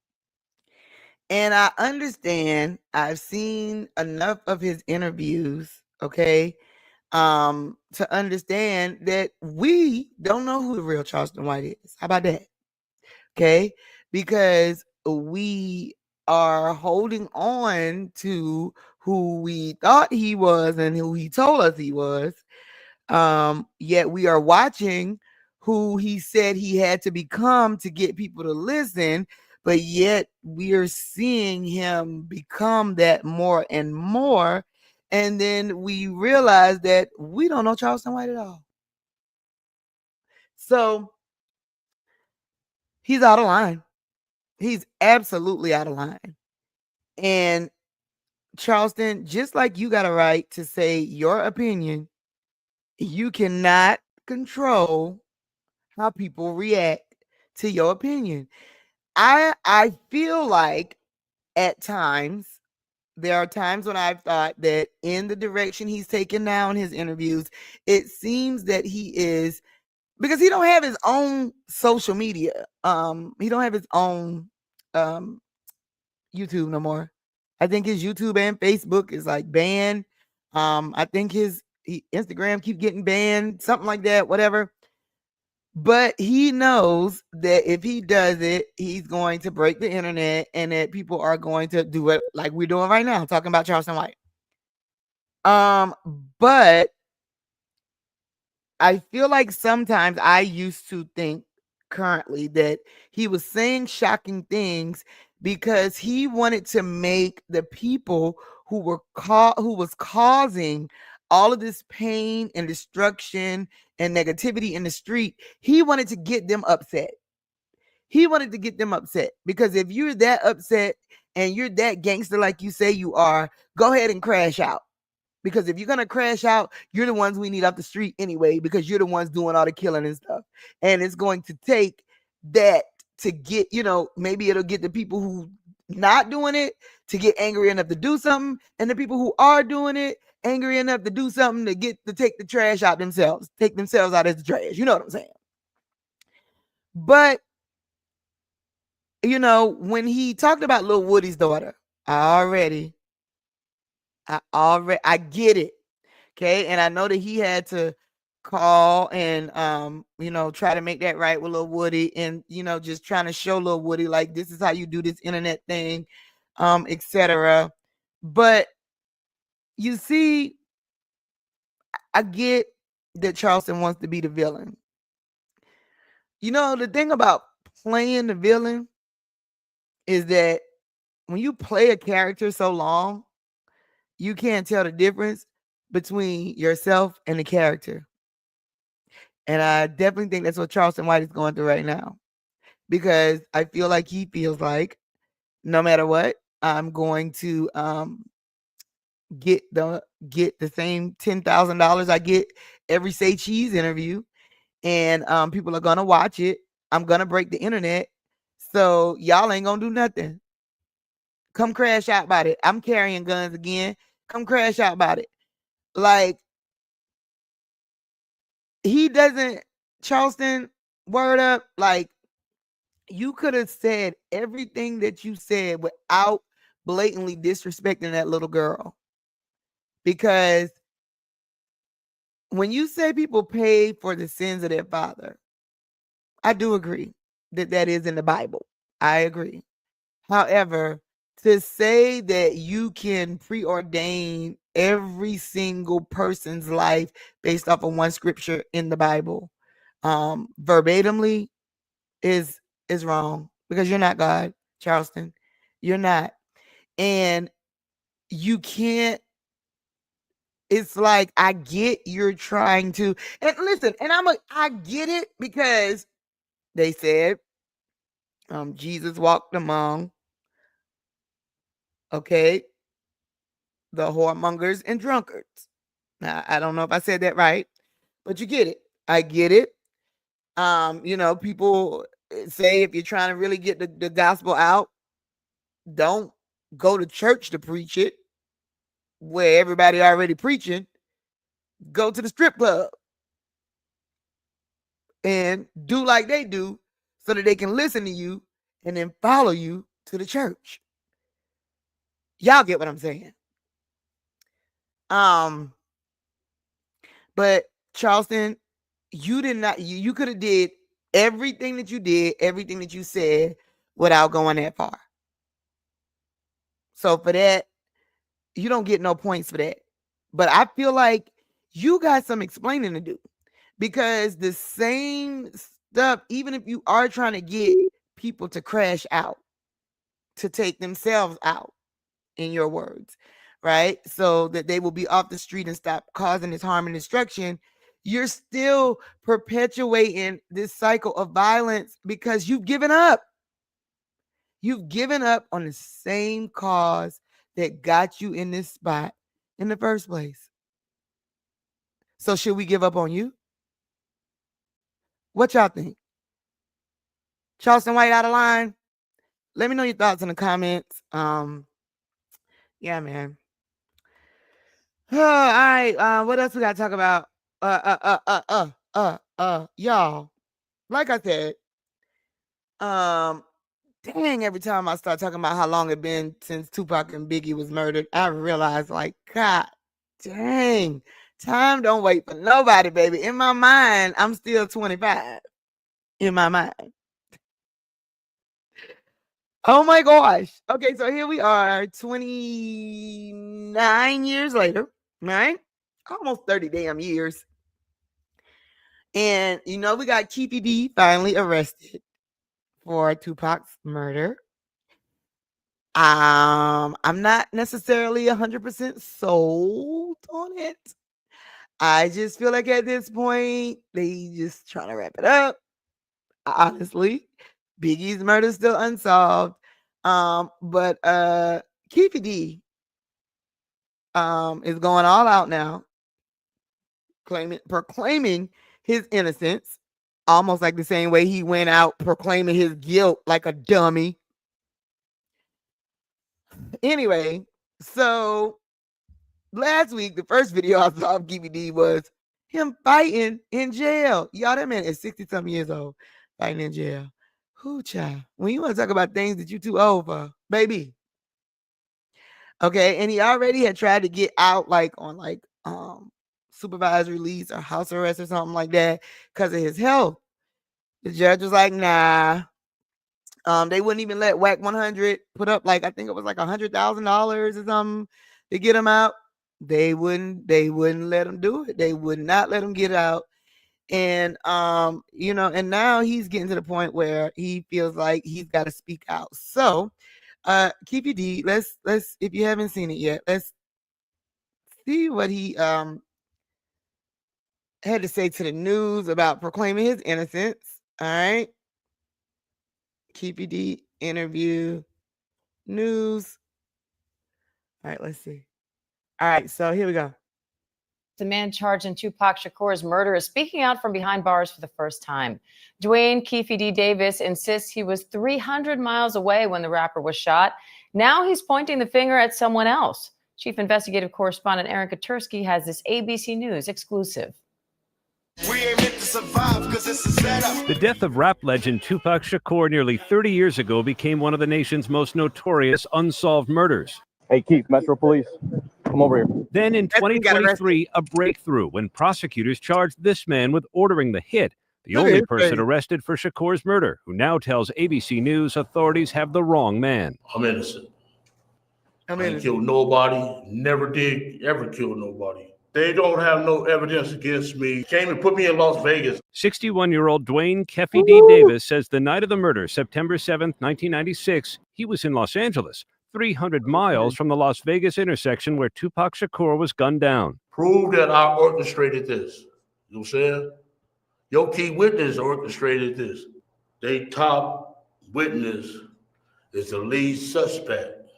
And I understand, I've seen enough of his interviews, okay, to understand that we don't know who the real Charleston White is. How about that? Okay, because we are holding on to who we thought he was and who he told us he was. Yet we are watching who he said he had to become to get people to listen, but yet we are seeing him become that more and more. And then we realize that we don't know Charleston White at all. So he's out of line. He's absolutely out of line. And Charleston, just like you got a right to say your opinion, you cannot control how people react to your opinion. I feel like at times, there are times when I've thought that in the direction he's taken now in his interviews, it seems that he is, because he don't have his own social media. He don't have his own YouTube no more. I think his YouTube and Facebook is like banned. I think his Instagram keep getting banned, something like that, whatever. But he knows that if he does it, he's going to break the internet, and that people are going to do it like we're doing right now, talking about Charleston White. But I feel like sometimes I used to think currently that he was saying shocking things because he wanted to make the people who was causing all of this pain and destruction and negativity in the street, he wanted to get them upset. He wanted to get them upset because if you're that upset and you're that gangster like you say you are, go ahead and crash out. Because if you're going to crash out, you're the ones we need off the street anyway, because you're the ones doing all the killing and stuff. And it's going to take that to get, maybe it'll get the people who not doing it to get angry enough to do something, and the people who are doing it angry enough to do something to take the trash out themselves, take themselves out as the trash. You know what I'm saying? But, when he talked about Lil Woody's daughter, I get it. Okay. And I know that he had to call and, try to make that right with Lil Woody and, just trying to show Lil Woody, like, this is how you do this internet thing, etc. But you see, I get that Charleston wants to be the villain. The thing about playing the villain is that when you play a character so long, you can't tell the difference between yourself and the character. And I definitely think that's what Charleston White is going through right now, because I feel like he feels like no matter what, I'm going to get the same $10,000 I get every Say Cheese interview, and people are gonna watch it. I'm gonna break the internet, so y'all ain't gonna do nothing. Come crash out about it. I'm carrying guns again. Come crash out about it. Like, he doesn't, Charleston, word up, like, you could have said everything that you said without blatantly disrespecting that little girl. Because when you say people pay for the sins of their father, I do agree that is in the Bible. I agree. However, to say that you can preordain every single person's life based off of one scripture in the Bible, verbatimly, is wrong, because you're not God, Charleston. You're not. And you can't. It's like, I get you're trying to, and listen, and I get it, because they said Jesus walked among, okay, the whoremongers and drunkards. Now, I don't know if I said that right, but you get it. I get it. People say if you're trying to really get the gospel out, don't go to church to preach it where everybody already preaching. Go to the strip club and do like they do so that they can listen to you and then follow you to the church. Y'all get what I'm saying? But Charleston, you did not, you could have did everything that you did, everything that you said without going that far. So for that, you don't get no points for that. But I feel like you got some explaining to do, because the same stuff, even if you are trying to get people to crash out, to take themselves out, in your words, right? So that they will be off the street and stop causing this harm and destruction, you're still perpetuating this cycle of violence because you've given up. You've given up on the same cause that got you in this spot in the first place. So should we give up on you? What y'all think? Charleston White out of line? Let me know your thoughts in the comments. Yeah, man. All right. What else we gotta talk about? Y'all. Like I said, dang, every time I start talking about how long it been since Tupac and Biggie was murdered, I realize, like, God dang, time don't wait for nobody, baby. In my mind, I'm still 25. In my mind. Oh my gosh. Okay, so here we are, 29 years later, right? Almost 30 damn years. And we got Keefy D finally arrested for Tupac's murder. I'm not necessarily 100% sold on it. I just feel like at this point, they just trying to wrap it up. Honestly, Biggie's murder is still unsolved. But Keefy D is going all out now, proclaiming his innocence, almost like the same way he went out proclaiming his guilt like a dummy. Anyway, so last week, the first video I saw of Keefy D was him fighting in jail. Y'all, that man is 60-something years old, fighting in jail. Who, child? When you want to talk about things that you too old for, baby. Okay, and he already had tried to get out, like on supervised release or house arrest or something like that because of his health. The judge was like, nah. They wouldn't even let WAC 100 put up, like, I think it was like $100,000 or something to get him out. They wouldn't let him do it. They would not let him get out. And and now he's getting to the point where he feels like he's got to speak out. So Keefy D, let's if you haven't seen it yet, let's see what he had to say to the news about proclaiming his innocence. All right. Keefy D interview news. All right, let's see. All right, so here we go. The man charged in Tupac Shakur's murder is speaking out from behind bars for the first time. Dwayne Keefy D. Davis insists he was 300 miles away when the rapper was shot. Now he's pointing the finger at someone else. Chief Investigative Correspondent Aaron Katursky has this ABC News exclusive. We ain't meant to survive because it's a setup. The death of rap legend Tupac Shakur nearly 30 years ago became one of the nation's most notorious unsolved murders. Hey, Keith, Metro Police, come over here. Then in 2023, a breakthrough when prosecutors charged this man with ordering the hit, the only person arrested for Shakur's murder, who now tells ABC News authorities have the wrong man. I'm innocent. I ain't killed nobody, never did ever kill nobody. They don't have no evidence against me. Came and put me in Las Vegas. 61-year-old Dwayne Keefy D. Davis says the night of the murder, September 7th, 1996, he was in Los Angeles, 300 miles from the Las Vegas intersection where Tupac Shakur was gunned down. Prove that I orchestrated this. You know what I'm saying? Your key witness orchestrated this. They top witness is the lead suspect.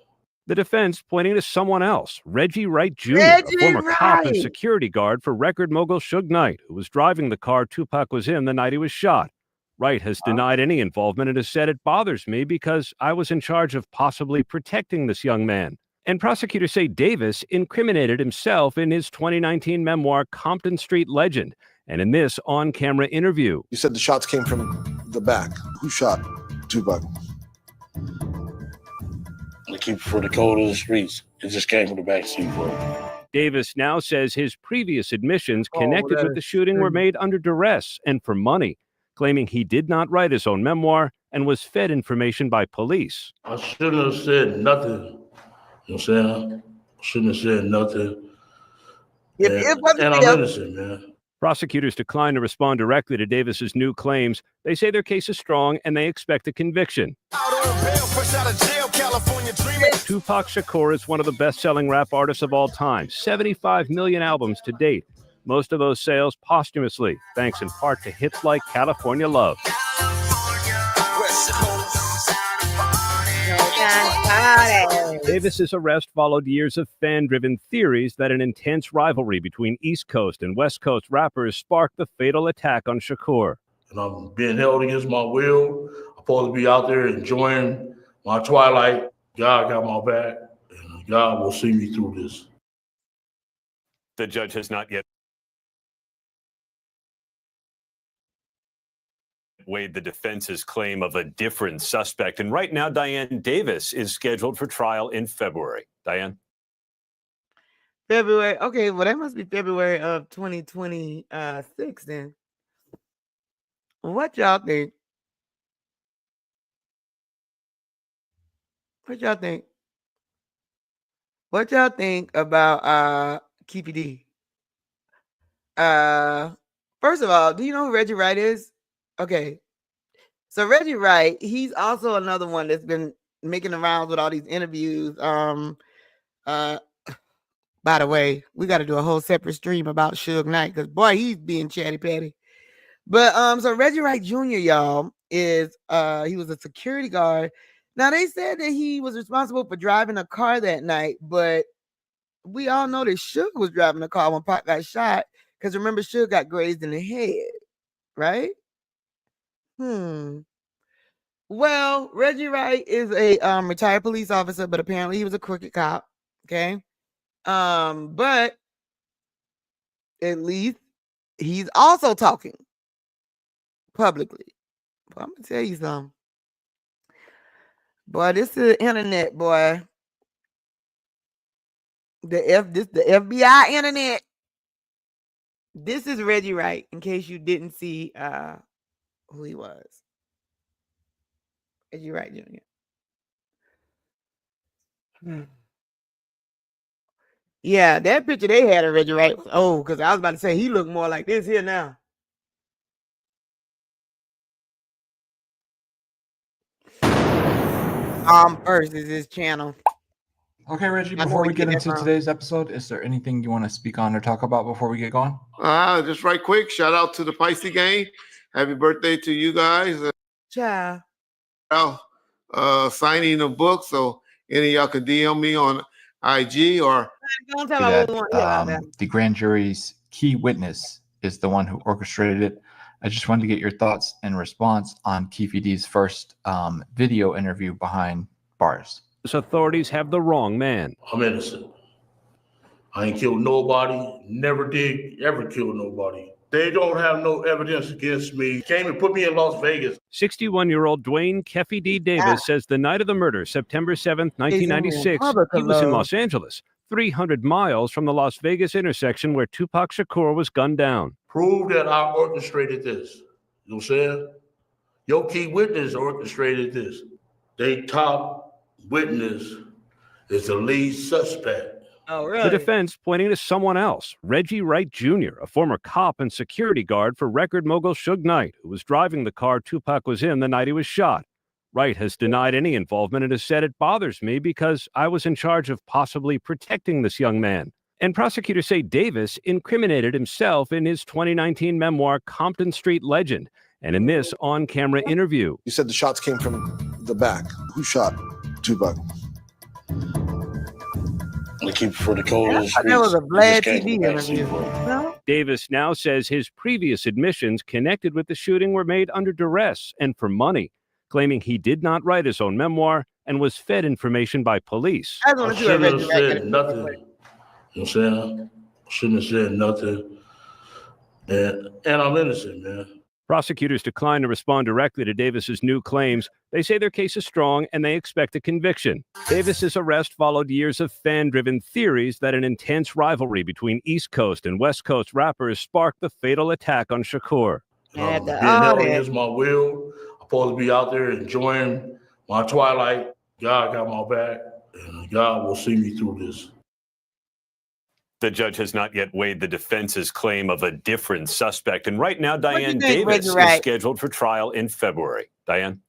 The defense pointing to someone else, Reggie Wright Jr., Reggie a former cop and Wright. security guard for record mogul Suge Knight, who was driving the car Tupac was in the night he was shot. Wright has denied any involvement and has said, "It bothers me because I was in charge of possibly protecting this young man." And prosecutors say Davis incriminated himself in his 2019 memoir, Compton Street Legend, and in this on-camera interview. You said the shots came from the back. Who shot Tupac? I keep for the code of the streets. It just came from the backseat, bro. Davis now says his previous admissions connected that with the is shooting were made under duress and for money, claiming he did not write his own memoir and was fed information by police. I shouldn't have said nothing. You know what I'm saying? Shouldn't have said nothing. And I'm innocent, man. Prosecutors declined to respond directly to Davis's new claims. They say their case is strong and they expect a conviction. Tupac Shakur is one of the best-selling rap artists of all time, 75 million albums to date. Most of those sales posthumously, thanks in part to hits like California Love. Davis's arrest followed years of fan-driven theories that an intense rivalry between East Coast and West Coast rappers sparked the fatal attack on Shakur. And I'm being held against my will. I'm supposed to be out there enjoying my twilight. God got my back, and God will see me through this. The judge has not yet weighed the defense's claim of a different suspect. And right now, Diane Davis is scheduled for trial in February. Diane? February. Okay, well, that must be February of 2026 then. What y'all think? What y'all think? What y'all think about Keefy D? First of all, do you know who Reggie Wright is? Okay. So Reggie Wright, he's also another one that's been making the rounds with all these interviews. By the way, we got to do a whole separate stream about Suge Knight because boy, he's being chatty patty. But so Reggie Wright Jr., y'all, is he was a security guard. Now they said that he was responsible for driving a car that night, but we all know that Suge was driving a car when Pac got shot. Because remember, Suge got grazed in the head, right? Well, Reggie Wright is a retired police officer, but apparently he was a crooked cop. Okay. But at least he's also talking publicly. But I'm gonna tell you something. Boy, this is the internet, boy. The FBI internet. This is Reggie Wright, in case you didn't see who he was. Reggie Wright Jr. Yeah, that picture they had of Reggie Wright was old, because I was about to say he looked more like this here now. First is his channel. Okay, Reggie, before we get into today's episode, is there anything you want to speak on or talk about before we get going? Just right quick, shout out to the Pisces gang. Happy birthday to you guys. Ciao. Signing a book, so any of y'all can DM me on IG or the grand jury's key witness is the one who orchestrated it. I just wanted to get your thoughts and response on Keefy D's first video interview behind bars. Authorities have the wrong man. I'm innocent. I ain't killed nobody, never did ever kill nobody. They don't have no evidence against me. Came and put me in Las Vegas. 61-year-old Dwayne Keffy D. Davis says the night of the murder, September 7th, 1996, he was in Los Angeles, 300 miles from the Las Vegas intersection where Tupac Shakur was gunned down. Prove that I orchestrated this. You know what I'm saying? Your key witness orchestrated this. They top witness is the lead suspect. Oh, really? The defense pointing to someone else, Reggie Wright Jr., a former cop and security guard for record mogul Suge Knight, who was driving the car Tupac was in the night he was shot. Wright has denied any involvement and has said, "It bothers me because I was in charge of possibly protecting this young man." And prosecutors say Davis incriminated himself in his 2019 memoir, Compton Street Legend, and in this on-camera interview. You said the shots came from the back. Who shot Tupac? to keep for the code of the That was streets. a You Vlad just can't TV go back to interview. sleep. No? Davis now says his previous admissions connected with the shooting were made under duress and for money, claiming he did not write his own memoir and was fed information by police. I just I want to do a shouldn't have Reggie Rat said nothing. You know what I'm saying? Shouldn't have said nothing. And I'm innocent, man. Prosecutors decline to respond directly to Davis's new claims. They say their case is strong and they expect a conviction. Davis's arrest followed years of fan-driven theories that an intense rivalry between East Coast and West Coast rappers sparked the fatal attack on Shakur. Being held against my will. I'm supposed to be out there enjoying my twilight. God got my back, and God will see me through this. The judge has not yet weighed the defense's claim of a different suspect. And right now, Diane think, Davis is Reggie? scheduled for trial in February. Diane?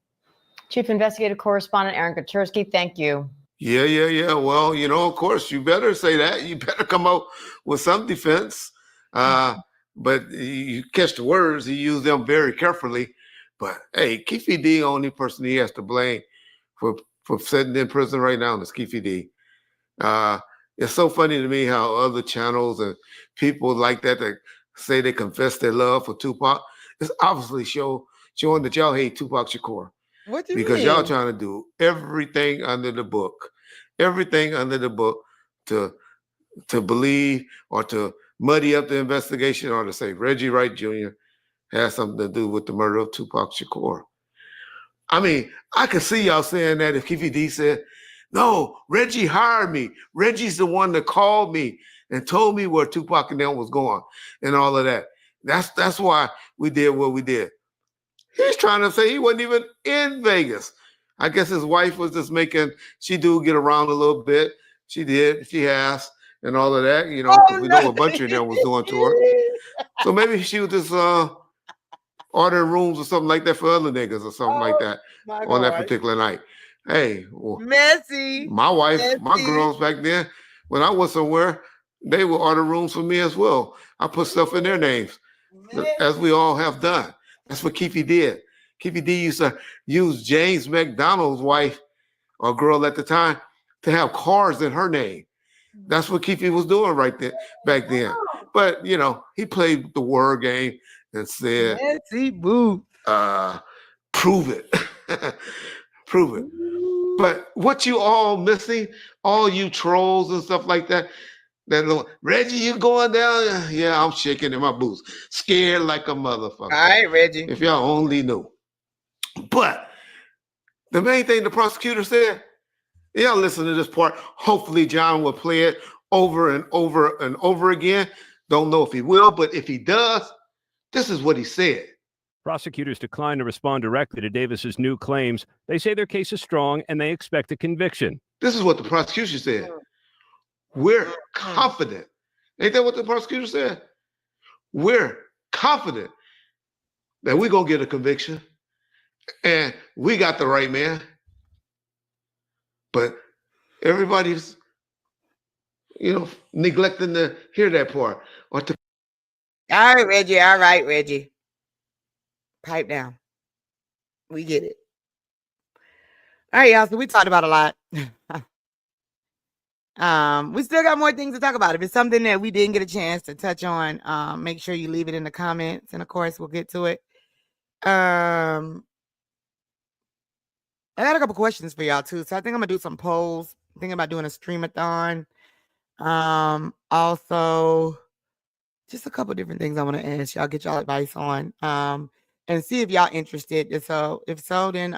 Chief Investigative Correspondent Aaron Katersky, thank you. Yeah. Well, of course, you better say that. You better come out with some defense. But you catch the words, he used them very carefully. But hey, Keefe D, the only person he has to blame for sitting in prison right now is Keefe D. It's so funny to me how other channels and people like that say they confess their love for Tupac. It's obviously showing that y'all hate Tupac Shakur. What do you Because mean? y'all trying to do everything under the book to believe or to muddy up the investigation or to say Reggie Wright Jr. has something to do with the murder of Tupac Shakur. I mean, I could see y'all saying that if Keefe D said, no, Reggie hired me. Reggie's the one that called me and told me where Tupac and them was going and all of that. That's why we did what we did. He's trying to say he wasn't even in Vegas. I guess his wife was just she do get around a little bit. She did, she has, and all of that, because we know a bunch of them was doing to her. So maybe she was just ordering rooms or something like that for other niggas or something like that on that particular night. Hey, Messy. My wife, my Messy. girls back then, when I was somewhere, they would order rooms for me as well. I put stuff in their names, as we all have done. That's what Keefe did. Keefe D used to use James McDonald's wife or girl at the time to have cars in her name. That's what Keefe was doing back then. But, he played the word game and said, Messy boo. prove it. Prove it. But what you all missing, all you trolls and stuff like that, Reggie, you going down? Yeah, I'm shaking in my boots. Scared like a motherfucker. All right, Reggie. If y'all only knew. But the main thing the prosecutor said, y'all listen to this part. Hopefully John will play it over and over and over again. Don't know if he will, but if he does, this is what he said. Prosecutors decline to respond directly to Davis's new claims. They say their case is strong and they expect a conviction. This is what the prosecution said. We're confident. Ain't that what the prosecutor said? We're confident that we're going to get a conviction and we got the right man. But everybody's, neglecting to hear that part. All right, Reggie. All right, Reggie. Pipe down. We get it. All right, y'all. So we talked about a lot. We still got more things to talk about. If it's something that we didn't get a chance to touch on, make sure you leave it in the comments, and of course, we'll get to it. I got a couple questions for y'all too, so I think I'm gonna do some polls. I'm thinking about doing a streamathon. Also, just a couple different things I want to ask y'all, get y'all advice on, and see if y'all interested. And so, if so, then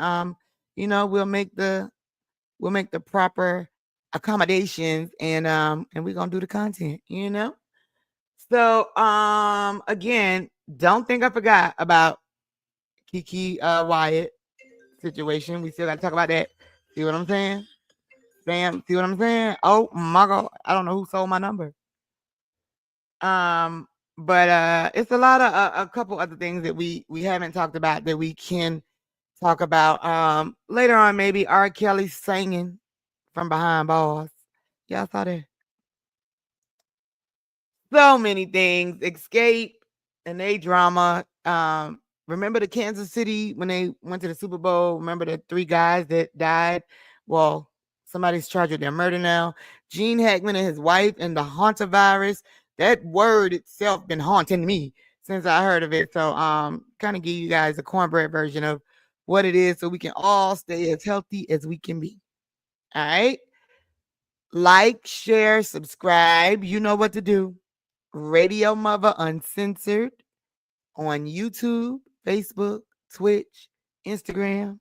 we'll make the proper accommodations, and we're gonna do the content. So again, don't think I forgot about Kiki Wyatt situation. We still got to talk about that. See what I'm saying? Sam, see what I'm saying? Oh my God, I don't know who sold my number. But it's a lot of a couple other things that we haven't talked about that we can talk about later on. Maybe R. Kelly singing from behind bars. Y'all saw that? So many things. Escape and they drama. Remember the Kansas City when they went to the Super Bowl? Remember the 3 guys that died? Well, Somebody's charged with their murder now. Gene Hackman and his wife and the hantavirus. That word itself been haunting me since I heard of it. So kind of give you guys a cornbread version of what it is so we can all stay as healthy as we can be. All right. Like, share, subscribe. You know what to do. Radio-MUVA Uncensored on YouTube, Facebook, Twitch, Instagram,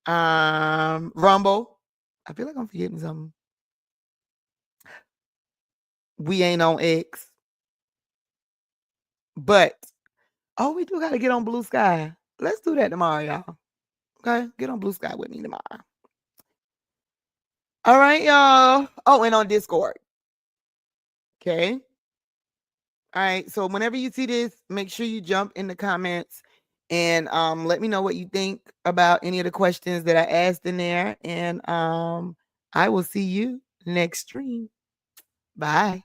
Rumble. I feel like I'm forgetting something. We ain't on X. But, we do got to get on Blue Sky. Let's do that tomorrow, y'all. Okay? Get on Blue Sky with me tomorrow. All right, y'all. Oh, and on Discord. Okay. All right. So whenever you see this, make sure you jump in the comments and let me know what you think about any of the questions that I asked in there. And I will see you next stream. Bye.